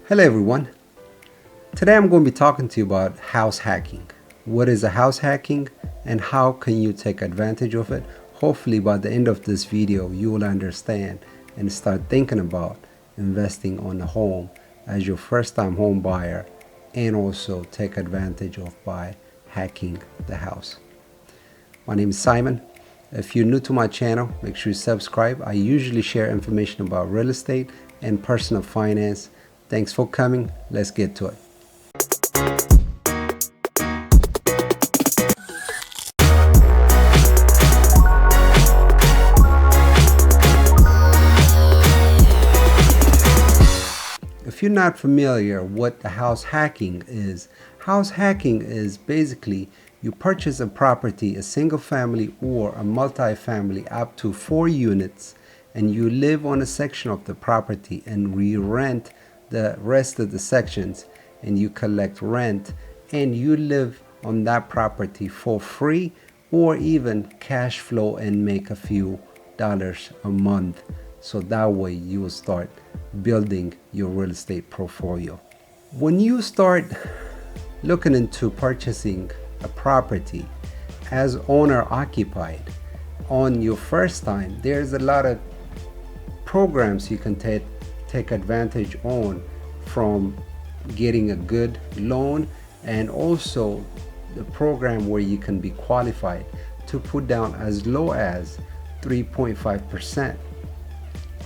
Hello everyone. Today I'm going to be talking to you about house hacking. What is a house hacking and how can you take advantage of it? Hopefully by the end of this video you will understand and start thinking about investing on a home as your first time home buyer and also take advantage of by hacking the house. My name is Simon. If you're new to my channel, make sure you subscribe. I usually share information about real estate and personal finance. Thanks for coming. Let's get to it. If you're not familiar what the house hacking is basically you purchase a property, a single family or a multi-family up to 4 units, and you live on a section of the property and re-rent the rest of the sections, and you collect rent and you live on that property for free or even cash flow and make a few dollars a month. So that way you will start building your real estate portfolio. When you start looking into purchasing a property as owner occupied on your first time, there's a lot of programs you can take advantage on, from getting a good loan and also the program where you can be qualified to put down as low as 3.5%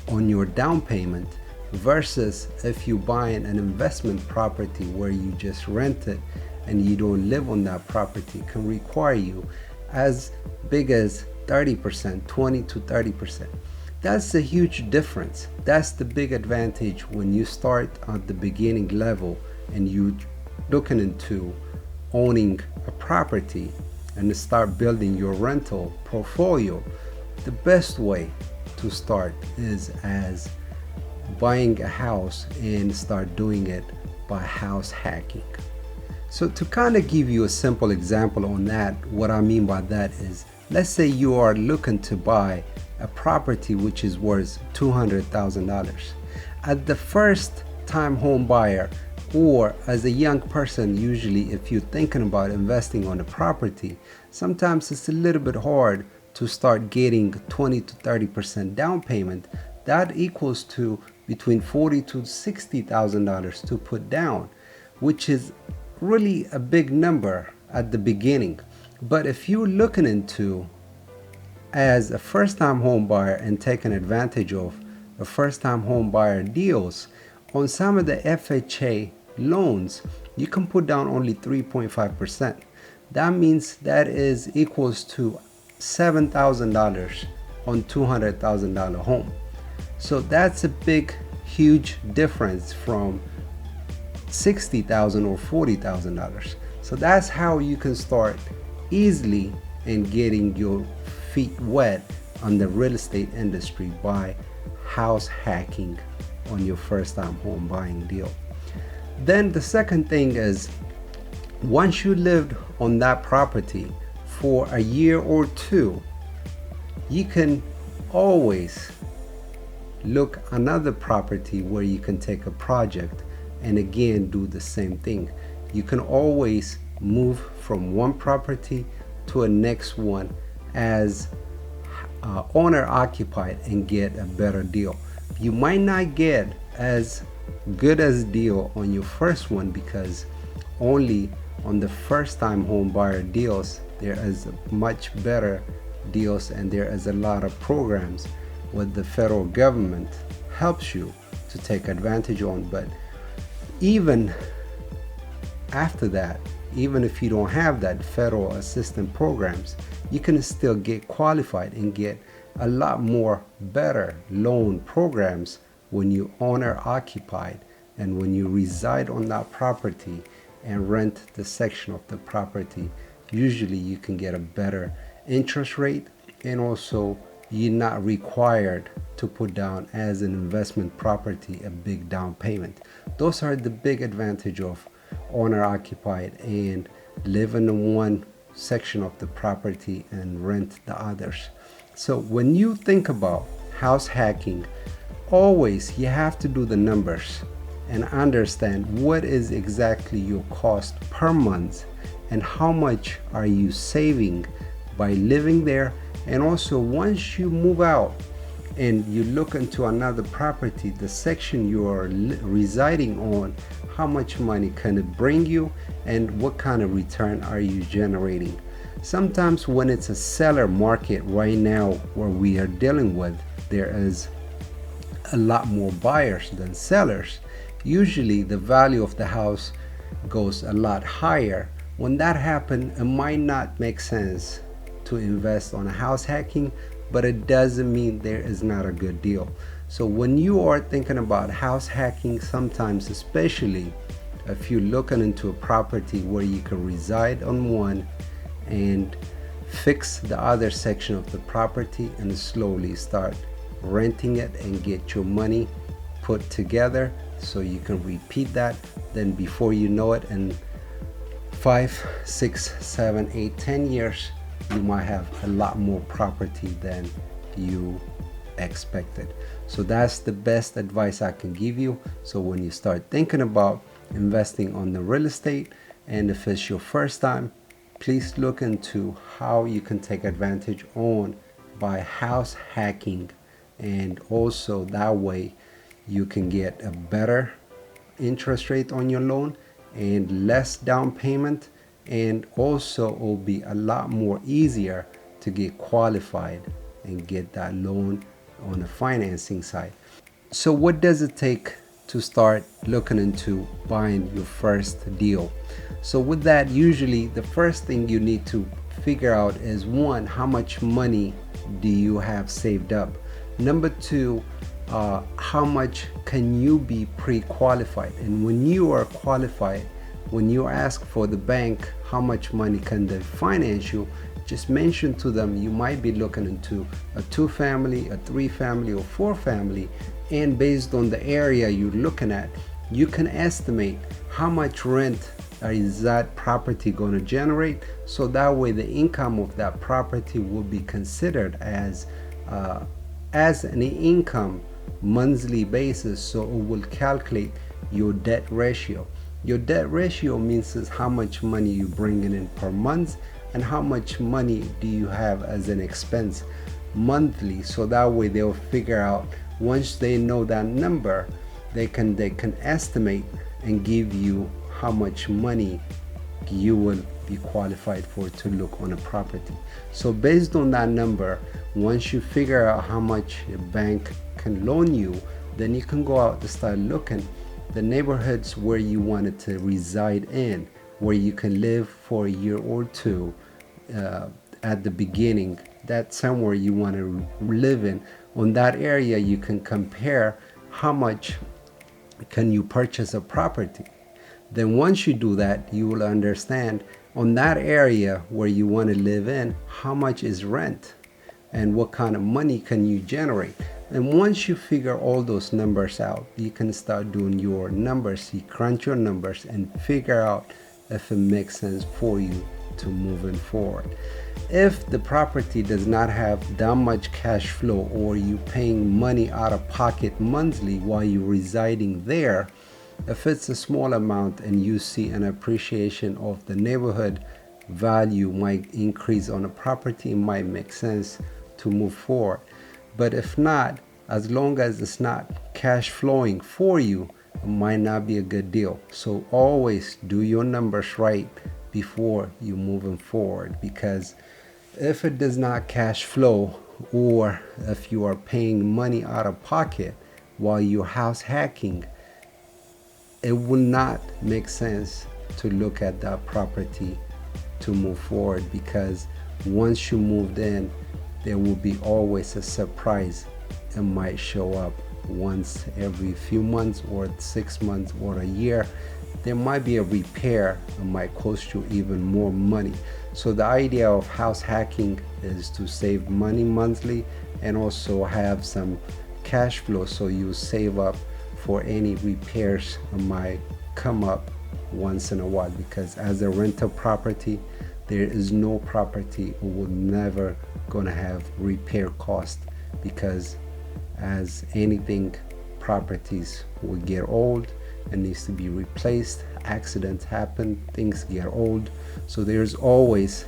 on your down payment, versus if you buying an investment property where you just rent it and you don't live on that property, can require you as big as 30%, 20 to 30%. That's a huge difference. That's the big advantage when you start at the beginning level and you looking into owning a property and start building your rental portfolio. The best way to start is as buying a house and start doing it by house hacking. So to kind of give you a simple example on that, what I mean by that is, let's say you are looking to buy a property which is worth $200,000. At the first time home buyer, or as a young person, usually if you're thinking about investing on a property, sometimes it's a little bit hard to start getting 20 to 30% down payment. That equals to between $40,000 to $60,000 to put down, which is really a big number at the beginning. But if you're looking into as a first-time home buyer and taking advantage of a first-time home buyer deals on some of the FHA loans, you can put down only 3.5%. That means that is equals to $7,000 on $200,000 home. So that's a big, huge difference from $60,000 or $40,000. So that's how you can start easily in getting your feet wet on the real estate industry by house hacking on your first time home buying deal. Then the second thing is, once you lived on that property for a year or two, you can always look another property where you can take a project and again do the same thing. You can always move from one property to a next one as owner occupied and get a better deal. You might not get as good as deal on your first one, because only on the first time home buyer deals there is much better deals, and there is a lot of programs what the federal government helps you to take advantage on. But even after that, even if you don't have that federal assistance programs, you can still get qualified and get a lot more better loan programs when you owner occupied and when you reside on that property and rent the section of the property. Usually you can get a better interest rate, and also you're not required to put down as an investment property a big down payment. Those are the big advantage of owner occupied and live in one section of the property and rent the others. So when you think about house hacking, always you have to do the numbers. and understand what is exactly your cost per month and how much are you saving by living there. And also, once you move out and you look into another property, the section you are residing on, how much money can it bring you and what kind of return are you generating. Sometimes when it's a seller market right now where we are dealing with, there is a lot more buyers than sellers. Usually the value of the house goes a lot higher. When that happens, it might not make sense to invest on a house hacking, but it doesn't mean there is not a good deal. So when you are thinking about house hacking, sometimes, especially if you're looking into a property where you can reside on one and fix the other section of the property and slowly start renting it and get your money put together so you can repeat that, then before you know it, in 5, 6, 7, 8, 10 years, you might have a lot more property than you expected. So that's the best advice I can give you. So when you start thinking about investing on the real estate, and if it's your first time, please look into how you can take advantage on by house hacking, and also that way you can get a better interest rate on your loan and less down payment, and also it will be a lot more easier to get qualified and get that loan on the financing side. So what does it take to start looking into buying your first deal? So with that, usually the first thing you need to figure out is, one, how much money do you have saved up? Number two, how much can you be pre-qualified? And when you are qualified, when you ask for the bank how much money can they finance you, just mention to them you might be looking into a 2-family, a 3-family, or 4-family, and based on the area you're looking at, you can estimate how much rent is that property going to generate. So that way the income of that property will be considered as an income monthly basis. So it will calculate your debt ratio. Your debt ratio means is how much money you bringing in per month and how much money do you have as an expense monthly. So that way they'll figure out, once they know that number, they can estimate and give you how much money you will be qualified for to look on a property. So based on that number, once you figure out how much a bank can loan you, then you can go out to start looking the neighborhoods where you wanted to reside in, where you can live for a year or two at the beginning. That's somewhere you want to live in. On that area, you can compare how much can you purchase a property. Then once you do that, you will understand on that area where you want to live in, how much is rent and what kind of money can you generate. And once you figure all those numbers out, you can start doing your numbers. You crunch your numbers and figure out if it makes sense for you to moving forward. If the property does not have that much cash flow, or you paying money out of pocket monthly while you're residing there, if it's a small amount and you see an appreciation of the neighborhood value might increase on a property, it might make sense to move forward. But if not, as long as it's not cash flowing for you, it might not be a good deal. So always do your numbers right before you moving forward, because if it does not cash flow, or if you are paying money out of pocket while you're house hacking, it will not make sense to look at that property to move forward, because once you moved in, there will be always a surprise. It might show up once every few months or 6 months or a year. There might be a repair. It might cost you even more money. So the idea of house hacking is to save money monthly and also have some cash flow, so you save up for any repairs that might come up once in a while. Because as a rental property, there is no property who will never gonna have repair cost, because as anything, properties will get old and needs to be replaced. Accidents happen, things get old, so there's always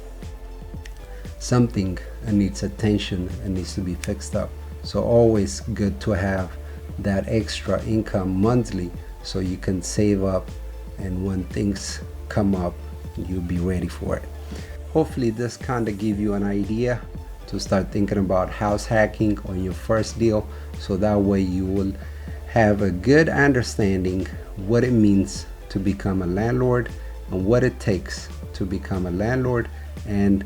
something that needs attention and needs to be fixed up. So always good to have that extra income monthly so you can save up, and when things come up you'll be ready for it. Hopefully this kind of give you an idea to start thinking about house hacking on your first deal, so that way you will have a good understanding what it means to become a landlord and what it takes to become a landlord. And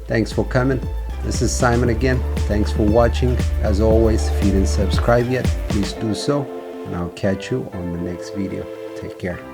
thanks for coming. This is Simon again. Thanks for watching. As always, if you didn't subscribe yet, please do so, and I'll catch you on the next video. Take care.